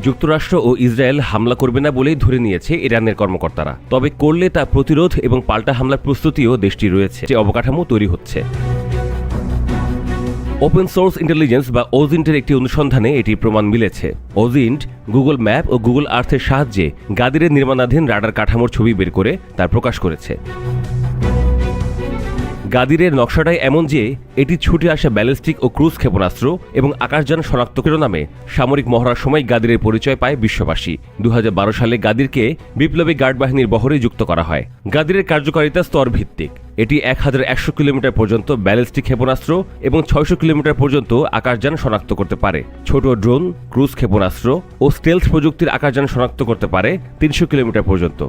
যুক্তরাষ্ট্র ও ইসরায়েল হামলা করবে না বলেই ধরে নিয়েছে ইরানের কর্মকর্তারা। তবে করলে তা প্রতিরোধ এবং পাল্টা হামলার প্রস্তুতিও দেশটি রয়েছে, যে অবকাঠামো তৈরি হচ্ছে। ওপেন সোর্স ইন্টেলিজেন্স বা ওজিন্টের একটি অনুসন্ধানে এটি প্রমাণ মিলেছে। ওজিন্ট গুগল ম্যাপ ও গুগল আর্থের সাহায্যে গাদিরের নির্মাণাধীন রাডার কাঠামোর ছবি বের করে তার প্রকাশ করেছে। গাদিরের নকশাটাই এমন যে এটি ছুটে আসা ব্যালিস্টিক ও ক্রুজ ক্ষেপণাস্ত্র এবং আকাশযান শনাক্তকরণ নামে সামরিক মহড়ার সময় গাদিরের পরিচয় পায় বিশ্ববাসী। 2012 সালে গাদিরকে বিপ্লবী গার্ড বাহিনীর বহরে যুক্ত করা হয়। গাদিরের কার্যকারিতা স্তর ভিত্তিক। এটি 1100 কিলোমিটার পর্যন্ত ব্যালিস্টিক ক্ষেপণাস্ত্র এবং 600 কিলোমিটার পর্যন্ত আকাশযান শনাক্ত করতে পারে। ছোট ড্রোন, ক্রুজ ক্ষেপণাস্ত্র ও স্টেলথ প্রযুক্তির আকাশযান শনাক্ত করতে পারে 300 কিলোমিটার পর্যন্ত।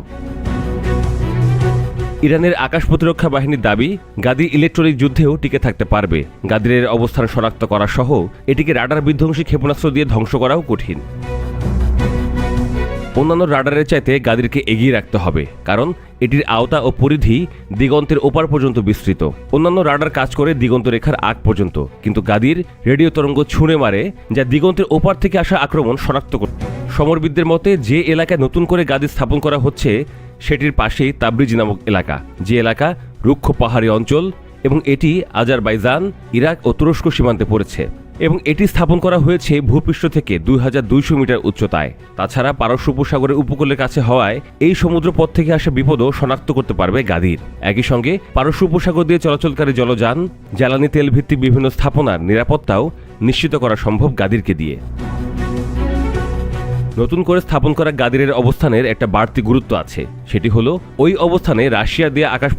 ইরানের আকাশ প্রতিরক্ষা বাহিনীর দাবি, গাদির ইলেকট্রনিক যুদ্ধেও টিকে থাকতে পারবে। গাদিরের অবস্থান শনাক্ত করা সহ এটিকে রাডার বিধ্বংসী ক্ষেপণাস্ত্র দিয়ে ধ্বংস করাও কঠিন। অন্যান্য রাডারের চাইতে গাদিরকে এগিয়ে রাখতে হবে, কারণ এটির আওতা ও পরিধি দিগন্তের ওপার পর্যন্ত বিস্তৃত। অন্যান্য রাডার কাজ করে দিগন্ত রেখার আগ পর্যন্ত, কিন্তু গাদির রেডিও তরঙ্গ ছুঁড়ে মারে, যা দিগন্তের ওপার থেকে আসা আক্রমণ শনাক্ত করে। সমরবিদদের মতে যে এলাকায় নতুন করে গাদি স্থাপন করা হচ্ছে সেটির পাশেই তাবরিজ নামক এলাকা, যে এলাকা রুক্ষ পাহাড়ি অঞ্চল এবং এটি আজারবাইজান, ইরাক ও তুরস্ক সীমান্তে পড়েছে এবং এটি স্থাপন করা হয়েছে ভূপৃষ্ঠ থেকে 2200 মিটার উচ্চতায়। তাছাড়া পারস্য উপসাগরের উপকূলের কাছে হওয়ায় এই সমুদ্রপথ থেকে আসা বিপদও শনাক্ত করতে পারবে গাদির। একই সঙ্গে পারস্য উপসাগর দিয়ে চলাচলকারী জলযান, জ্বালানি তেল ভিত্তিক বিভিন্ন স্থাপনার নিরাপত্তাও নিশ্চিত করা সম্ভব গাদিরকে দিয়ে। নতুন করে স্থাপন করা গাদিরের অবস্থানের একটা বাড়তি গুরুত্ব আছে, সেটি হলো ওই অবস্থানে রাশিয়া দিয়ে আকাশ